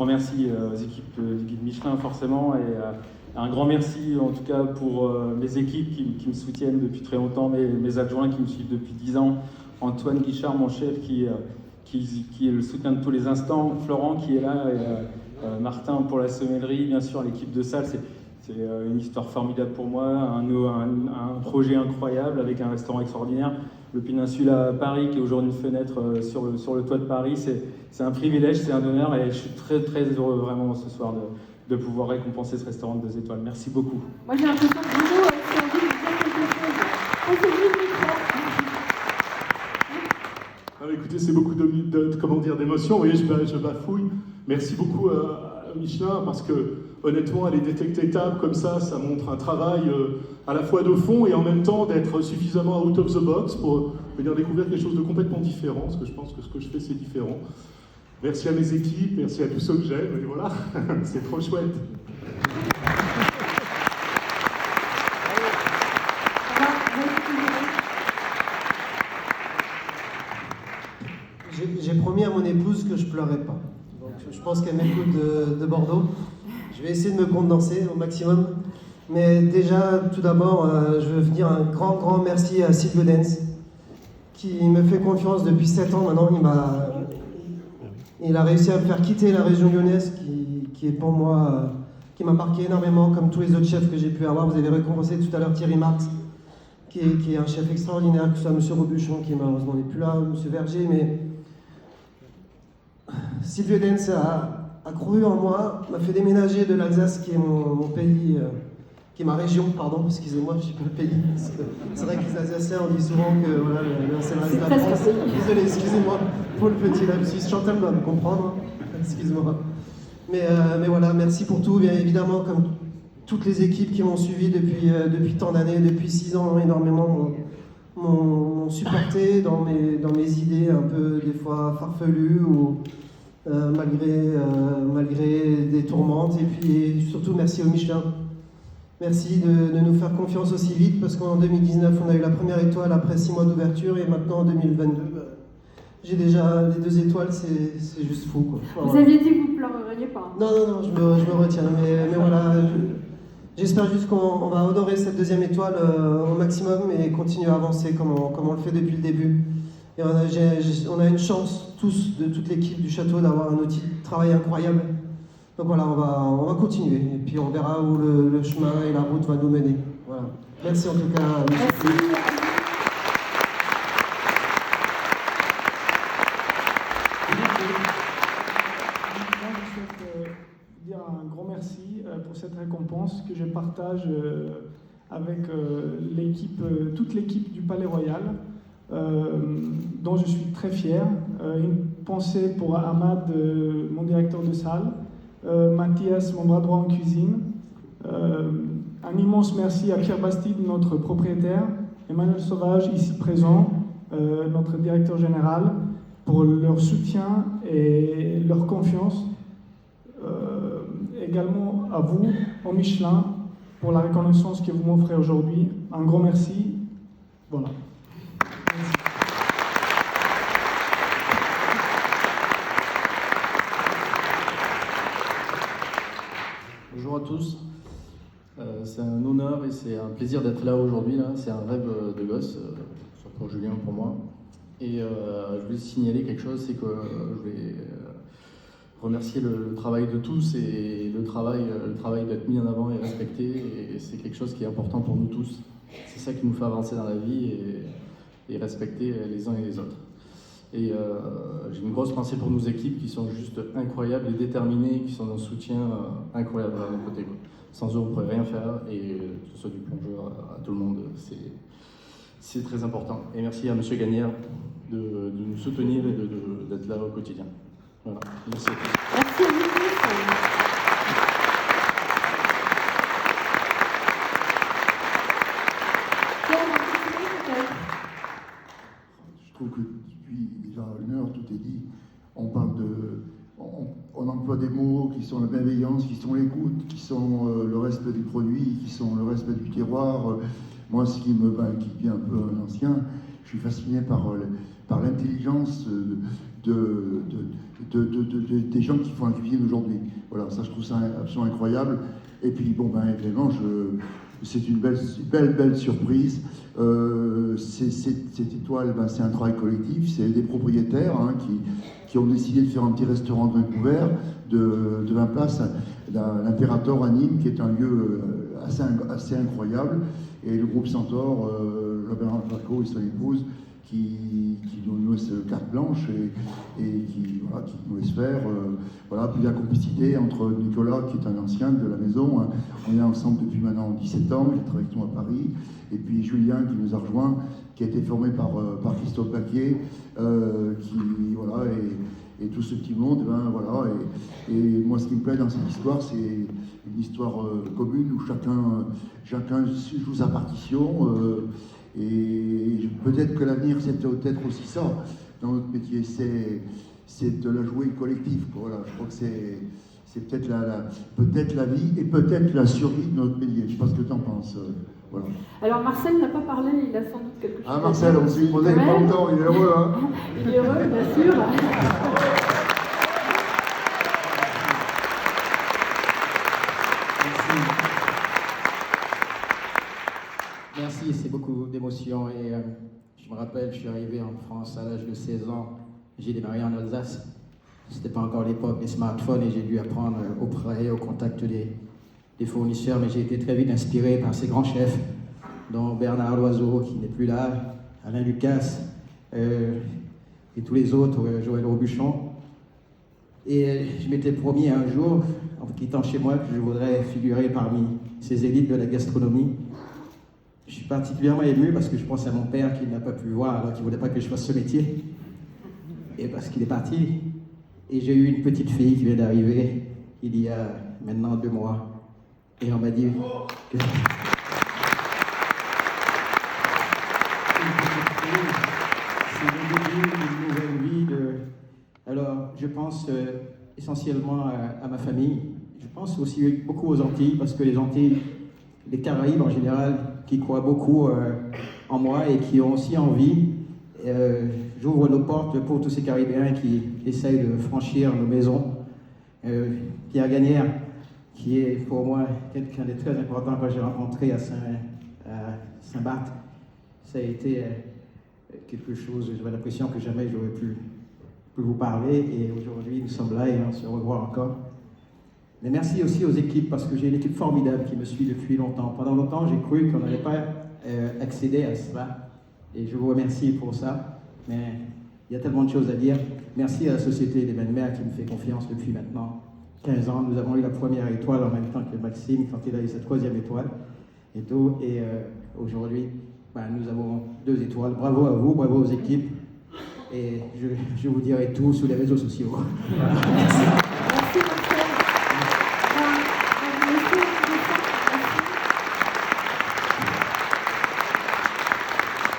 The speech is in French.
grand merci aux équipes du guide Michelin forcément, et un grand merci en tout cas pour mes équipes qui me soutiennent depuis très longtemps, mes adjoints qui me suivent depuis 10 ans, Antoine Guichard, mon chef, qui est le soutien de tous les instants, Florent qui est là, et Martin pour la sommellerie, bien sûr l'équipe de salle. C'est une histoire formidable pour moi, un projet incroyable avec un restaurant extraordinaire. Le Péninsula à Paris, qui est aujourd'hui une fenêtre sur le toit de Paris, c'est un privilège, c'est un honneur, et je suis très très heureux vraiment ce soir de pouvoir récompenser ce restaurant de 2 étoiles. Merci beaucoup. Moi j'ai l'impression que Bruno a aussi envie de dire quelque chose. Conseillez le micro. Écoutez, c'est beaucoup d'émotions, vous voyez, je bafouille. Merci beaucoup à Michelin, parce que honnêtement, aller détecter table comme ça montre un travail à la fois de fond et en même temps d'être suffisamment out of the box pour venir découvrir quelque chose de complètement différent, parce que je pense que ce que je fais, c'est différent. Merci à mes équipes, merci à tous ceux que j'aime, et voilà, c'est trop chouette. J'ai promis à mon épouse que je pleurais pas. Donc je pense qu'elle m'écoute de Bordeaux. Je vais essayer de me condenser au maximum. Mais déjà, tout d'abord, je veux dire un grand merci à Silvio Dance, qui me fait confiance depuis 7 ans maintenant. Il a réussi à me faire quitter la région lyonnaise, qui est pour moi, qui m'a marqué énormément, comme tous les autres chefs que j'ai pu avoir. Vous avez récompensé tout à l'heure Thierry Marx, qui est un chef extraordinaire, que ce soit M. Robuchon, qui malheureusement n'est plus là, ou M. Verger, mais Silvio Dance a cru en moi, m'a fait déménager de l'Alsace, qui est mon pays, qui est ma région, pardon, excusez-moi, je ne dis pas le pays. C'est vrai que les Alsaciens, on dit souvent que voilà, c'est le reste de la France. Désolé, excusez-moi pour le petit lapsus. Chantal doit me comprendre, excuse-moi. Mais voilà, merci pour tout, bien évidemment, comme toutes les équipes qui m'ont suivi depuis tant d'années, depuis 6 ans, énormément m'ont supporté dans mes idées un peu des fois farfelues ou malgré des tourmentes. Et puis surtout merci au Michelin. Merci de nous faire confiance aussi vite, parce qu'en 2019 on a eu la première étoile après 6 mois d'ouverture, et maintenant en 2022 j'ai déjà les 2 étoiles, c'est juste fou quoi. Vous aviez dit que vous ne pleureriez pas. Non, je me retiens, mais voilà, j'espère juste qu'on va honorer cette 2e étoile au maximum et continuer à avancer comme on le fait depuis le début. Et on a une chance, tous, de toute l'équipe du château, d'avoir un outil de travail incroyable. Donc voilà, on va continuer, et puis on verra où le chemin et la route va nous mener. Voilà. Merci en tout cas. Merci. Dire un grand merci pour cette récompense que je partage avec toute l'équipe du Palais Royal, dont je suis très fier. Une pensée pour Ahmad, mon directeur de salle, Mathias, mon bras droit en cuisine. Un immense merci à Pierre Bastide, notre propriétaire, Emmanuel Sauvage, ici présent, notre directeur général, pour leur soutien et leur confiance. Également à vous, au Michelin, pour la reconnaissance que vous m'offrez aujourd'hui. Un grand merci. Voilà. Merci. Bonjour à tous. C'est un honneur et c'est un plaisir d'être là aujourd'hui. C'est un rêve de gosse, surtout pour Julien, pour moi. Et je voulais signaler quelque chose, c'est que je vais remercier le travail de tous, et le travail d'être mis en avant et respecté, et c'est quelque chose qui est important pour nous tous. C'est ça qui nous fait avancer dans la vie et respecter les uns et les autres. Et j'ai une grosse pensée pour nos équipes qui sont juste incroyables et déterminées, qui sont d'un soutien incroyable à nos côtés. Sans eux, on ne pourrait rien faire, et que ce soit du plongeur à tout le monde, c'est très important. Et merci à M. Gagnère de nous soutenir et d'être là au quotidien. Voilà, merci. Merci à vous tous. Je trouve que depuis déjà 1 heure, tout est dit. On emploie des mots qui sont la bienveillance, qui sont l'écoute, qui sont le respect du produit, qui sont le respect du terroir. Moi, ce qui est un peu un ancien, je suis fasciné par l'intelligence des gens qui font la cuisine aujourd'hui. Voilà, ça je trouve ça absolument incroyable. Et puis bon, ben évidemment, c'est une belle surprise. Cette étoile, ben, c'est un travail collectif, c'est des propriétaires hein, qui ont décidé de faire un petit restaurant de vin couvert de 20 places, l'Imperator à Nîmes, qui est un lieu assez incroyable. Et le groupe Centaure, Bernard Farco et son épouse, qui nous laisse carte blanche et qui nous laisse faire. Voilà, puis la complicité entre Nicolas, qui est un ancien de la maison, hein, on est ensemble depuis maintenant 17 ans, il travaille avec nous à Paris, et puis Julien qui nous a rejoint, qui a été formé par Christophe Paquier, voilà, et tout ce petit monde, ben, voilà, et moi ce qui me plaît dans cette histoire, c'est une histoire commune où chacun joue sa partition. Et peut-être que l'avenir, c'est peut-être aussi ça dans notre métier, c'est de la jouer collective. Voilà, je crois que c'est peut-être peut-être la vie et peut-être la survie de notre métier. Je sais pas ce que tu en penses. Voilà. Alors Marcel n'a pas parlé, il a sans doute quelque chose. Ah Marcel, on s'est posé il n'y a pas longtemps, il est heureux. Hein. Il est heureux, bien sûr. Merci, c'est beaucoup d'émotions et je me rappelle, je suis arrivé en France à l'âge de 16 ans, j'ai démarré en Alsace. C'était pas encore l'époque des smartphones et j'ai dû apprendre auprès, au contact des fournisseurs, mais j'ai été très vite inspiré par ces grands chefs, dont Bernard Loiseau, qui n'est plus là, Alain Lucas et tous les autres, Joël Robuchon. Et je m'étais promis un jour, en quittant chez moi, que je voudrais figurer parmi ces élites de la gastronomie. Je suis particulièrement ému parce que je pense à mon père qui n'a pas pu voir alors qu'il ne voulait pas que je fasse ce métier. Et parce qu'il est parti. Et j'ai eu une petite fille qui vient d'arriver il y a maintenant 2 mois. Et on m'a dit que c'est le début d'une nouvelle vie. Alors je pense essentiellement à ma famille. Je pense aussi beaucoup aux Antilles parce que les Antilles, les Caraïbes en général, qui croient beaucoup en moi et qui ont aussi envie. J'ouvre nos portes pour tous ces Caribéens qui essayent de franchir nos maisons. Pierre Gagnère, qui est pour moi quelqu'un de très important quand j'ai rencontré à Saint-Barth, ça a été quelque chose, j'avais l'impression que jamais j'aurais pu vous parler et aujourd'hui nous sommes là et on se revoit encore. Mais merci aussi aux équipes, parce que j'ai une équipe formidable qui me suit depuis longtemps. Pendant longtemps, j'ai cru qu'on n'allait pas accéder à cela. Et je vous remercie pour ça. Mais il y a tellement de choses à dire. Merci à la Société des Belles-Mères qui me fait confiance depuis maintenant 15 ans. Nous avons eu la première étoile en même temps que Maxime, quand il a eu sa 3e étoile. Et aujourd'hui, nous avons 2 étoiles. Bravo à vous, bravo aux équipes. Et je vous dirai tout sur les réseaux sociaux. Merci.